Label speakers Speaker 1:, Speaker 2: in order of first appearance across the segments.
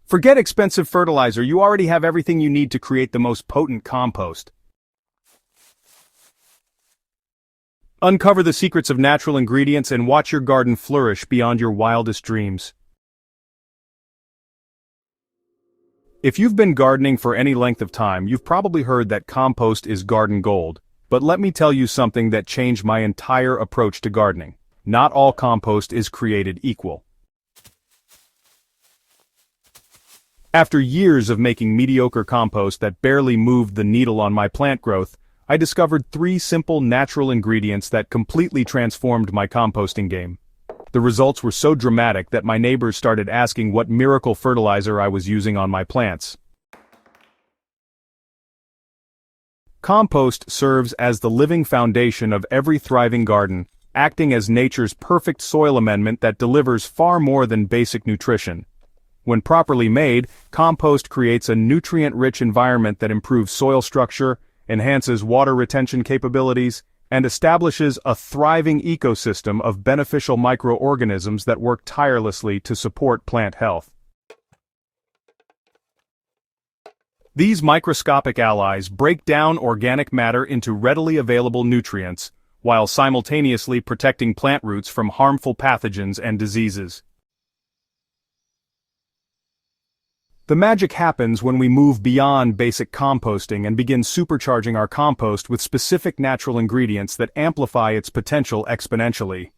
Speaker 1: Forget expensive fertilizer, you already have everything you need to create the most potent compost. Uncover the secrets of natural ingredients and watch your garden flourish beyond your wildest dreams. If you've been gardening for any length of time, you've probably heard that compost is garden gold. But let me tell you something that changed my entire approach to gardening. Not all compost is created equal. After years of making mediocre compost that barely moved the needle on my plant growth, I discovered 3 simple natural ingredients that completely transformed my composting game. The results were so dramatic that my neighbors started asking what miracle fertilizer I was using on my plants. Compost serves as the living foundation of every thriving garden, acting as nature's perfect soil amendment that delivers far more than basic nutrition. When properly made, compost creates a nutrient-rich environment that improves soil structure, enhances water retention capabilities, and establishes a thriving ecosystem of beneficial microorganisms that work tirelessly to support plant health. These microscopic allies break down organic matter into readily available nutrients, while simultaneously protecting plant roots from harmful pathogens and diseases. The magic happens when we move beyond basic composting and begin supercharging our compost with specific natural ingredients that amplify its potential exponentially.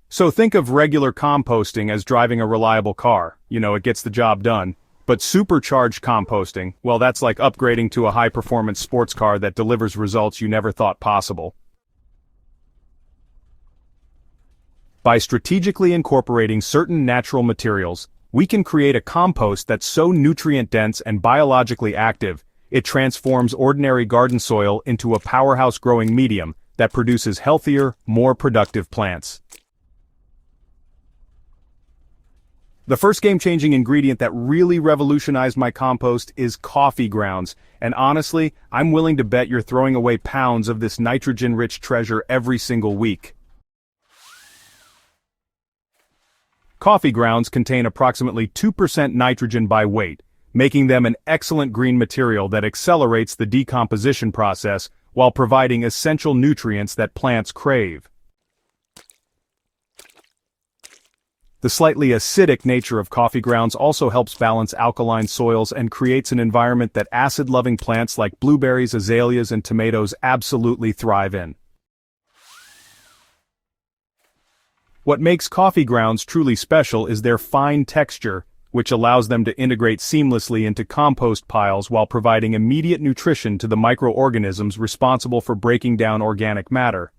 Speaker 1: So think of regular composting as driving a reliable car. It gets the job done. But supercharged composting, well, that's like upgrading to a high-performance sports car that delivers results you never thought possible. By strategically incorporating certain natural materials, we can create a compost that's so nutrient-dense and biologically active, it transforms ordinary garden soil into a powerhouse growing medium that produces healthier, more productive plants. The first game-changing ingredient that really revolutionized my compost is coffee grounds, and honestly, I'm willing to bet you're throwing away pounds of this nitrogen-rich treasure every single week. Coffee grounds contain approximately 2% nitrogen by weight, making them an excellent green material that accelerates the decomposition process while providing essential nutrients that plants crave. The slightly acidic nature of coffee grounds also helps balance alkaline soils and creates an environment that acid-loving plants like blueberries, azaleas, and tomatoes absolutely thrive in. What makes coffee grounds truly special is their fine texture, which allows them to integrate seamlessly into compost piles while providing immediate nutrition to the microorganisms responsible for breaking down organic matter.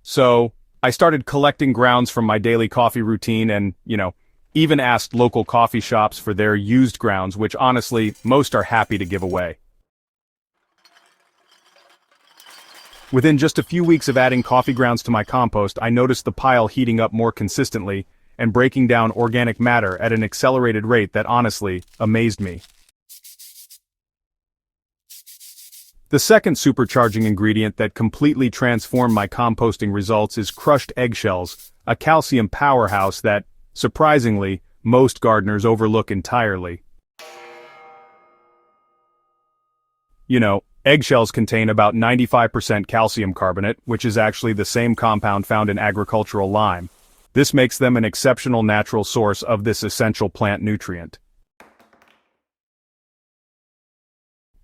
Speaker 1: So, I started collecting grounds from my daily coffee routine and, even asked local coffee shops for their used grounds, which honestly, most are happy to give away. Within just a few weeks of adding coffee grounds to my compost, I noticed the pile heating up more consistently and breaking down organic matter at an accelerated rate that honestly amazed me. The second supercharging ingredient that completely transformed my composting results is crushed eggshells, a calcium powerhouse that, surprisingly, most gardeners overlook entirely. Eggshells contain about 95% calcium carbonate, which is actually the same compound found in agricultural lime. This makes them an exceptional natural source of this essential plant nutrient.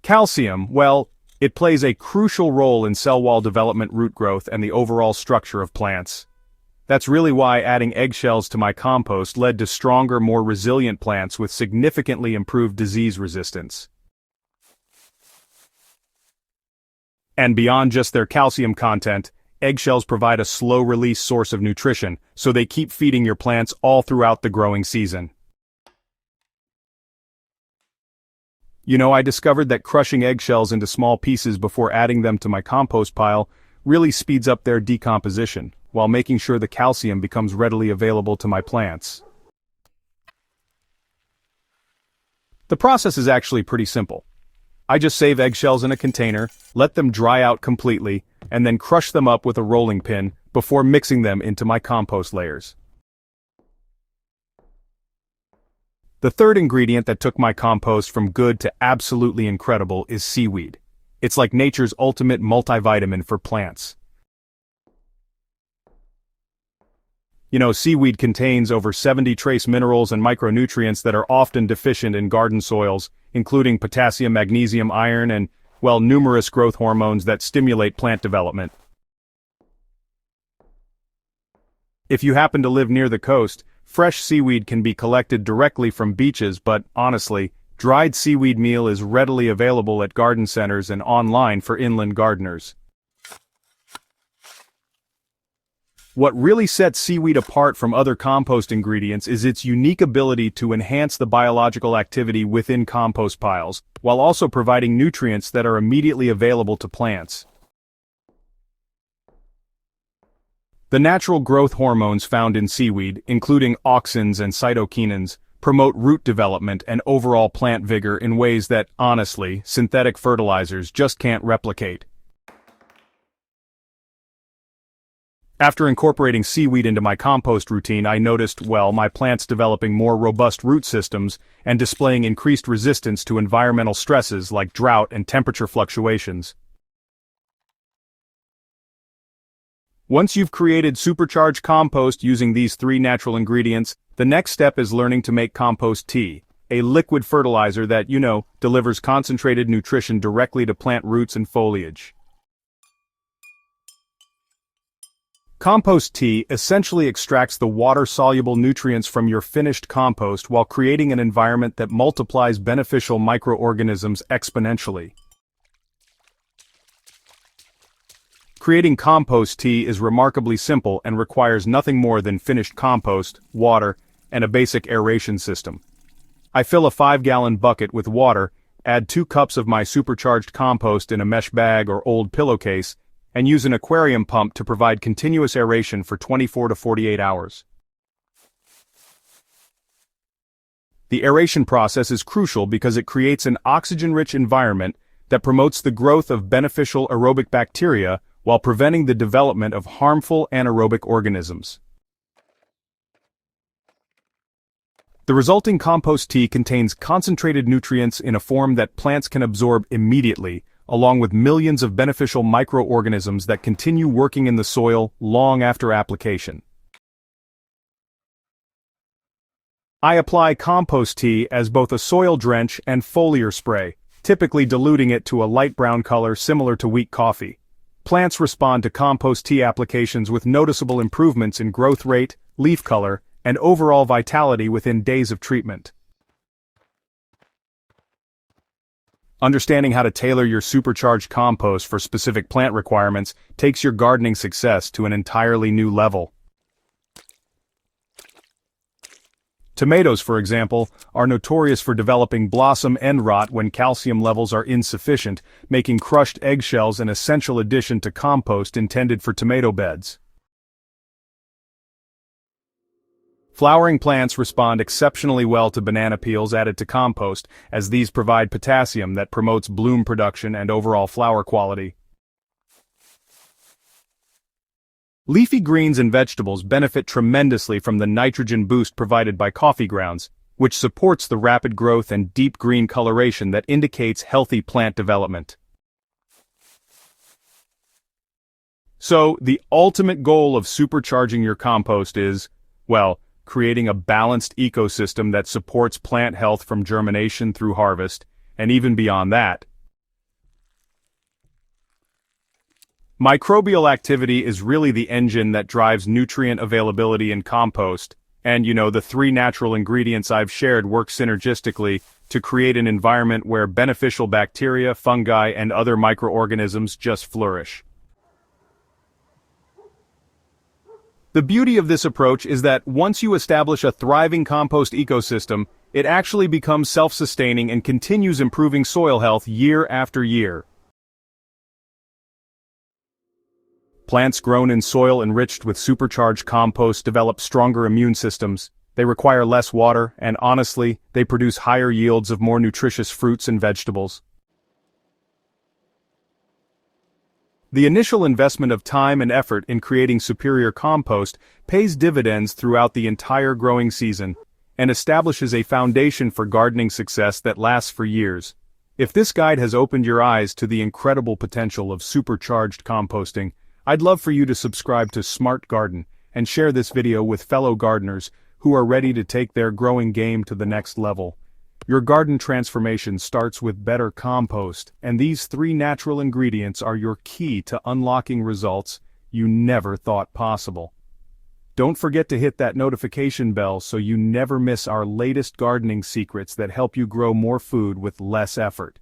Speaker 1: Calcium, well, it plays a crucial role in cell wall development, root growth, and the overall structure of plants. That's really why adding eggshells to my compost led to stronger, more resilient plants with significantly improved disease resistance. And beyond just their calcium content, eggshells provide a slow-release source of nutrition, so they keep feeding your plants all throughout the growing season. I discovered that crushing eggshells into small pieces before adding them to my compost pile really speeds up their decomposition, while making sure the calcium becomes readily available to my plants. The process is actually pretty simple. I just save eggshells in a container, let them dry out completely, and then crush them up with a rolling pin before mixing them into my compost layers. The third ingredient that took my compost from good to absolutely incredible is seaweed. It's like nature's ultimate multivitamin for plants. Seaweed contains over 70 trace minerals and micronutrients that are often deficient in garden soils, including potassium, magnesium, iron, and, numerous growth hormones that stimulate plant development. If you happen to live near the coast, fresh seaweed can be collected directly from beaches, but honestly, dried seaweed meal is readily available at garden centers and online for inland gardeners. What really sets seaweed apart from other compost ingredients is its unique ability to enhance the biological activity within compost piles, while also providing nutrients that are immediately available to plants. The natural growth hormones found in seaweed, including auxins and cytokinins, promote root development and overall plant vigor in ways that, honestly, synthetic fertilizers just can't replicate. After incorporating seaweed into my compost routine, I noticed, my plants developing more robust root systems and displaying increased resistance to environmental stresses like drought and temperature fluctuations. Once you've created supercharged compost using these 3 natural ingredients, the next step is learning to make compost tea, a liquid fertilizer that, delivers concentrated nutrition directly to plant roots and foliage. Compost tea essentially extracts the water-soluble nutrients from your finished compost while creating an environment that multiplies beneficial microorganisms exponentially. Creating compost tea is remarkably simple and requires nothing more than finished compost, water, and a basic aeration system. I fill a 5-gallon bucket with water, add 2 cups of my supercharged compost in a mesh bag or old pillowcase, and use an aquarium pump to provide continuous aeration for 24 to 48 hours. The aeration process is crucial because it creates an oxygen-rich environment that promotes the growth of beneficial aerobic bacteria while preventing the development of harmful anaerobic organisms. The resulting compost tea contains concentrated nutrients in a form that plants can absorb immediately, along with millions of beneficial microorganisms that continue working in the soil long after application. I apply compost tea as both a soil drench and foliar spray, typically diluting it to a light brown color similar to weak coffee. Plants respond to compost tea applications with noticeable improvements in growth rate, leaf color, and overall vitality within days of treatment. Understanding how to tailor your supercharged compost for specific plant requirements takes your gardening success to an entirely new level. Tomatoes, for example, are notorious for developing blossom end rot when calcium levels are insufficient, making crushed eggshells an essential addition to compost intended for tomato beds. Flowering plants respond exceptionally well to banana peels added to compost, as these provide potassium that promotes bloom production and overall flower quality. Leafy greens and vegetables benefit tremendously from the nitrogen boost provided by coffee grounds, which supports the rapid growth and deep green coloration that indicates healthy plant development. So, the ultimate goal of supercharging your compost is, creating a balanced ecosystem that supports plant health from germination through harvest, and even beyond that. Microbial activity is really the engine that drives nutrient availability in compost, and the 3 natural ingredients I've shared work synergistically to create an environment where beneficial bacteria, fungi, and other microorganisms just flourish. The beauty of this approach is that once you establish a thriving compost ecosystem, it actually becomes self-sustaining and continues improving soil health year after year. Plants grown in soil enriched with supercharged compost develop stronger immune systems, they require less water, and honestly, they produce higher yields of more nutritious fruits and vegetables. The initial investment of time and effort in creating superior compost pays dividends throughout the entire growing season and establishes a foundation for gardening success that lasts for years. If this guide has opened your eyes to the incredible potential of supercharged composting, I'd love for you to subscribe to Smart Garden and share this video with fellow gardeners who are ready to take their growing game to the next level. Your garden transformation starts with better compost, and these 3 natural ingredients are your key to unlocking results you never thought possible. Don't forget to hit that notification bell so you never miss our latest gardening secrets that help you grow more food with less effort.